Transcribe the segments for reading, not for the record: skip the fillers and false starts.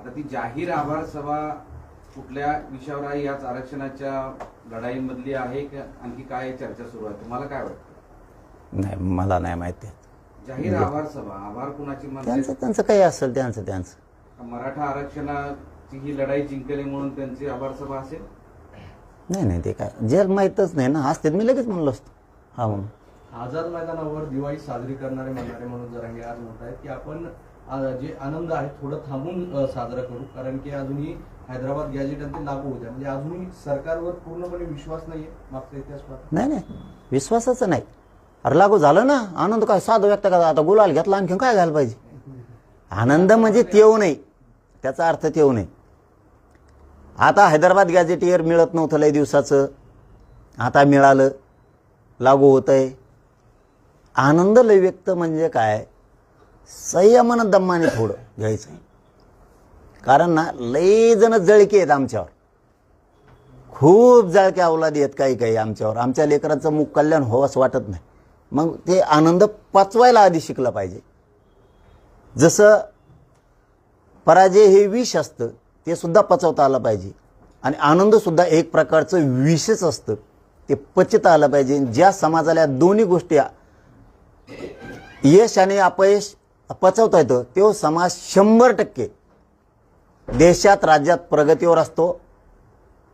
आता ती जाहीर आभार सभा कुठल्या विषयावर आहे, याच आरक्षणाच्या लढाईमधली आहे की आणखी काय चर्चा सुरू आहे, तुम्हाला काय वाटतं? नाही, मला नाही माहिती. जाहीर आभार सभा, आभार कुणाची त्यांचं त्यांचं काही असेल त्यांचं. मराठा आरक्षणाची ही लढाई जिंकली म्हणून त्यांची आभार सभा असेल? नाही, ते काय जे माहीतच नाही ना. असते मी लगेच म्हणलो असतो हा म्हणून. आझाद मैदानावर दिवाळी साजरी म्हणणारे म्हणून जरांगे आज म्हणत आहेत की आपण जे आनंद आहे थोडं थांबून साजरा करू, कारण की अजूनही हैदराबाद गॅजेट ते लागू होत्या, म्हणजे अजूनही सरकारवर पूर्णपणे विश्वास नाहीये. मागचा इतिहास पाहता नाही विश्वासाचं नाही. अरे लागू झालं ना, आनंद काय साधं व्यक्त करा. आता गुलाल घेतला, आणखी काय घ्यायला पाहिजे? आनंद म्हणजे तेव नाही, त्याचा अर्थ तेव नाही. आता हैदराबाद गॅजेटियर मिळत नव्हतं लय दिवसाचं, आता मिळालं, लागू होतंय. आनंद लय व्यक्त म्हणजे काय, संयमानं दम्माने थोडं घ्यायचं. कारण ना लय जण जळके आहेत आमच्यावर, खूप जळक्या अवलादी आहेत काही आमच्यावर. आमच्या लेकरांचं मुख कल्याण हो असं वाटत नाही. मग ते आनंद पचवायला आधी शिकलं पाहिजे. जसं पराजय हे विष असतं, ते सुद्धा पचवता आलं पाहिजे. आणि आनंदसुद्धा एक प्रकारचं विषच असतं, ते पचता आलं पाहिजे. ज्या समाजाला दोन्ही गोष्टी यश आणि अपयश पचवता येतं, तो समाज 100% देशात राज्यात प्रगतीवर असतो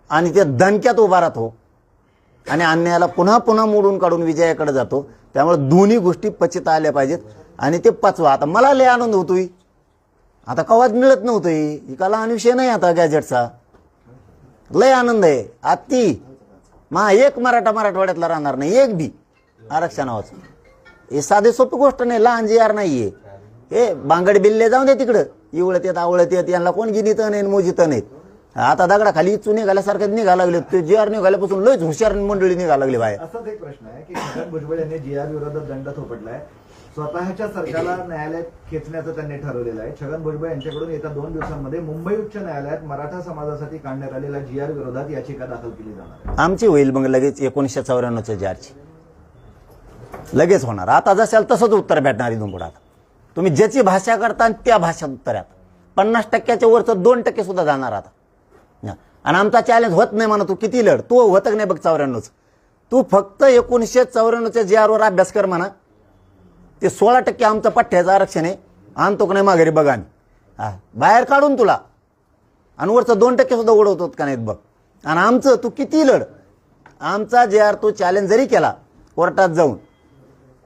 आणि ते दणक्यात उभा राहतो आणि अन्यायाला पुन्हा पुन्हा मोडून काढून विजयाकडे जातो. त्यामुळे दोन्ही गोष्टी पचता आल्या पाहिजेत आणि ते पचवा. आता मला लय आनंद होतोय, आता कवाच मिळत नव्हतंय, एका लहान विषय नाही आता गॅजेटचा. लय आनंद आहे. अति एक मराठवाड्यातला राहणार नाही एक बी आरक्षणावाचं. हे साधे सोपी गोष्ट नाही, लहान जी आर नाहीये. हे बांगड बिल्ले जाऊन दे तिकडं, इवळत येत आवळत येत, यांना कोण गिनीत नाही मोजित नाहीत. आता दगडाखाली इचू निघाल्यासारखं निघा लागले. ते जी आर निघाल्यापासून लयच हुशार मंडळी निघा लागली बाहेर. असाच एक प्रश्न आहे की छगन भुजबळ यांनी जी आर विरोधात दंड थोपटलाय. स्वतःच्या सरकारला न्यायालयात खेचण्याचं त्यांनी ठरवलेलं आहे. छगन भुजबळ यांच्याकडून येत्या 2 दिवसांमध्ये मुंबई उच्च न्यायालयात मराठा समाजासाठी काढण्यात आलेल्या जी आर विरोधात याचिका दाखल केली जाणार आहे. आमची होईल मग लगेच 1994च्या जी आरची लगेच होणार. आता जशाल तसंच उत्तर भेटणार इथून पुढे. आता तुम्ही ज्याची भाषा करता त्या भाषेत उत्तर आहे. 50%च्या वरचं 2% सुद्धा जाणार आता. आणि आमचा चॅलेंज होत नाही म्हणा, तू किती लढ, तू होत नाही बघ 94च. तू फक्त 1994च्या जी आरवर अभ्यास कर म्हणा. ते 16% आमचं पठ्ठ्याचं आरक्षण आहे, आणतो का नाही माघारी बघा. बाहेर काढून तुला आणि वरचं 2% सुद्धा उडवतो का नाहीत बघ. आणि आमचं तू किती लढ, आमचा जे आर तू चॅलेंज जरी केला कोर्टात जाऊन,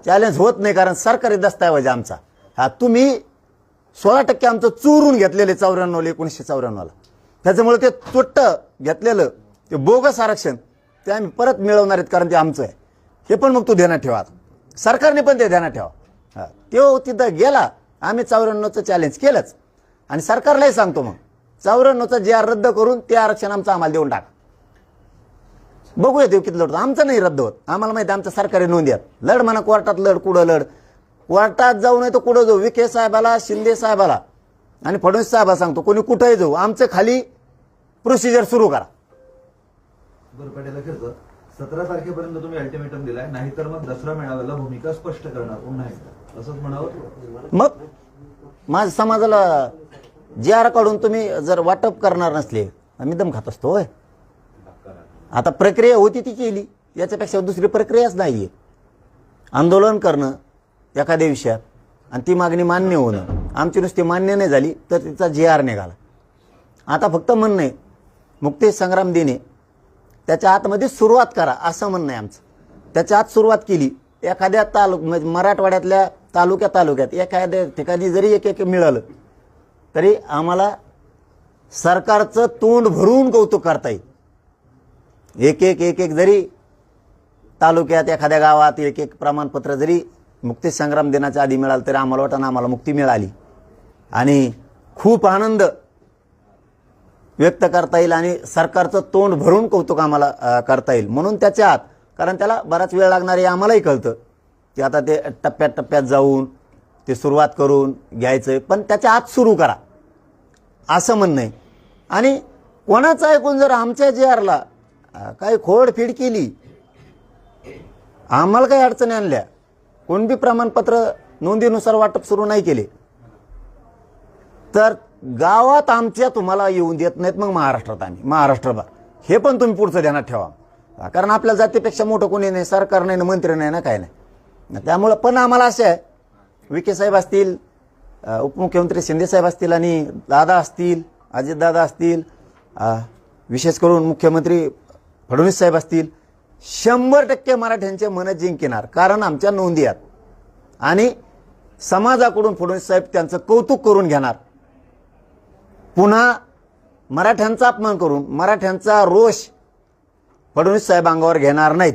चॅलेंज होत नाही, कारण सरकारी दस्तऐवज आमचा. तुम्ही 16% आमचं चोरून घेतलेले 94 1994ला. त्याच्यामुळे ते तुट्ट घेतलेलं ते बोगस आरक्षण ते आम्ही परत मिळवणार आहेत, कारण ते आमचं आहे. हे पण मग तू ध्यानात ठेवा, सरकारने पण ते ध्यानात ठेवा. तो तिथं गेला, आम्ही 94चं चॅलेंज केलंच आणि सरकारलाही सांगतो मग 94चं जे आर रद्द करून ते आरक्षण आमचं आम्हाला देऊन टाका. बघूया ते किती लढतो. आमचं नाही रद्द होत, आम्हाला माहिती आमच्या सरकारी नोंदी आहेत. लढ म्हणा कोर्टात, लढ कुठं लढ, कोर्टात जाऊ नाही तर कुठं जाऊ, विखे साहेबाला, शिंदे साहेबाला आणि फडणवीस साहेबाला सांगतो, कोणी कुठंही जाऊ, आमचं खाली प्रोसिजर सुरू करा. गुरपाटेला फिरतं 17 तारखेपर्यंत तुम्ही अल्टिमेटम दिलाय, नाहीतर मग दसरा मेळाव्याला भूमिका स्पष्ट करणार पुन्हा एकदा, असंच म्हणावं. मग माझ्या समाजाला जे आर काढून तुम्ही जर वाटप करणार नसले, आम्ही दम खात असतो. होय, आता प्रक्रिया होती ती केली, याच्यापेक्षा दुसरी प्रक्रियाच नाहीये. आंदोलन करणं एखाद्या विषयात आणि ती मागणी मान्य होणं, आमची नुसती मान्य नाही झाली तर तिचा जे आर निघाला. आता फक्त म्हणणं आहे मुक्ती संग्राम दिने, त्याच्या आतमध्ये सुरुवात करा असं म्हणणं आहे आमचं. त्याच्या आत सुरुवात केली, एखाद्या म्हणजे मराठवाड्यातल्या तालुक्यात एखाद्या ठिकाणी जरी एक मिळालं तरी आम्हाला सरकारचं तोंड भरून कौतुक करता येईल. एक जरी तालुक्यात एखाद्या गावात एक प्रमाणपत्र जरी मुक्ती संग्राम दिनाच्या आधी मिळालं तरी आम्हाला वाटतं आम्हाला मुक्ती मिळाली आणि खूप आनंद व्यक्त करता येईल आणि सरकारचं तोंड भरून कौतुक आम्हाला करता येईल. म्हणून त्याच्या आत, कारण त्याला बराच वेळ लागणार आहे आम्हालाही कळतं की आता ते टप्प्यात जाऊन ते सुरुवात करून घ्यायचं, पण त्याच्या आत सुरू करा असं म्हणणं आहे. आणि कोणाचं ऐकून जर आमच्या जे आरला काही खोडफीड केली, आम्हाला काही अडचणी आणल्या, कोण बी प्रमाणपत्र नोंदीनुसार वाटप सुरू नाही केले तर गावात आमच्या तुम्हाला येऊन देत नाहीत, मग महाराष्ट्रात आम्ही महाराष्ट्रभर हे पण तुम्ही पुढचं ध्यानात ठेवा. कारण आपल्या जातीपेक्षा मोठं कोणी नाही, सरकार नाही ना, मंत्री नाही ना, काय नाही. त्यामुळं पण आम्हाला असं आहे, विखे साहेब असतील, उपमुख्यमंत्री शिंदे साहेब असतील आणि दादा असतील, अजितदादा असतील, विशेष करून मुख्यमंत्री फडणवीस साहेब असतील, 100% मराठ्यांचे मन जिंकणार. कारण आमच्या नोंदी आहेत आणि समाजाकडून फडणवीस साहेब त्यांचं कौतुक करून घेणार. पुन्हा मराठ्यांचा अपमान करून मराठ्यांचा रोष फडणवीस साहेब अंगावर घेणार नाहीत.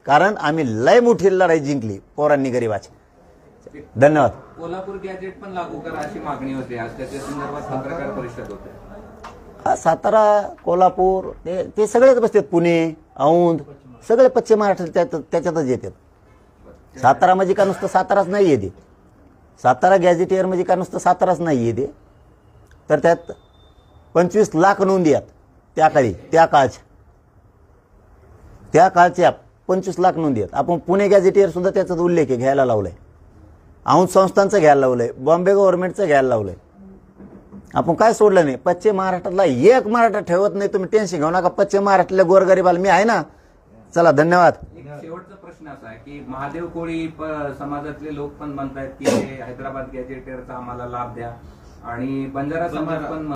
कारण आम्ही लय मोठी लढाई जिंकली पोरांनी गरिबाची. धन्यवाद. कोल्हापूर गॅजेट पण लागू करा अशी मागणी होती आज, त्याच्या संदर्भात पत्रकार परिषद होते. सातारा, कोल्हापूर ते सगळेच बसतात, पुणे, औंध सगळे पश्चिम महाराष्ट्र त्याच्यातच येतात. सातारा म्हणजे का नुसतं साताराच नाही येते, सातारा गॅझेटियर म्हणजे का नुसतं साताराच नाही येते, तर त्यात 25 लाख नोंदी आहेत त्या काळच्या 25 लाख नोंदी आहेत. आपण पुणे गॅझेटियर सुद्धा त्याचा उल्लेख आहे, घ्यायला लावलाय. औंध संस्थांचं घ्यायला लावलंय, बॉम्बे गव्हर्नमेंटचं घ्यायला लावलंय. आपण काय सोडलं नाही. पश्चिम महाराष्ट्रातला एक मराठा ठेवत नाही. तुम्ही टेन्शन घेऊ नका. पश्चिम महाराष्ट्रातल्या गोरगरीबाला मी आहे ना. चला, धन्यवाद. एक शेवटचा प्रश्न असा आहे की महादेव कोळी समाजातले लोक पण म्हणतायत की हैदराबाद गॅजेटियरचा आम्हाला लाभ द्या, आणि बंजारा समाज पण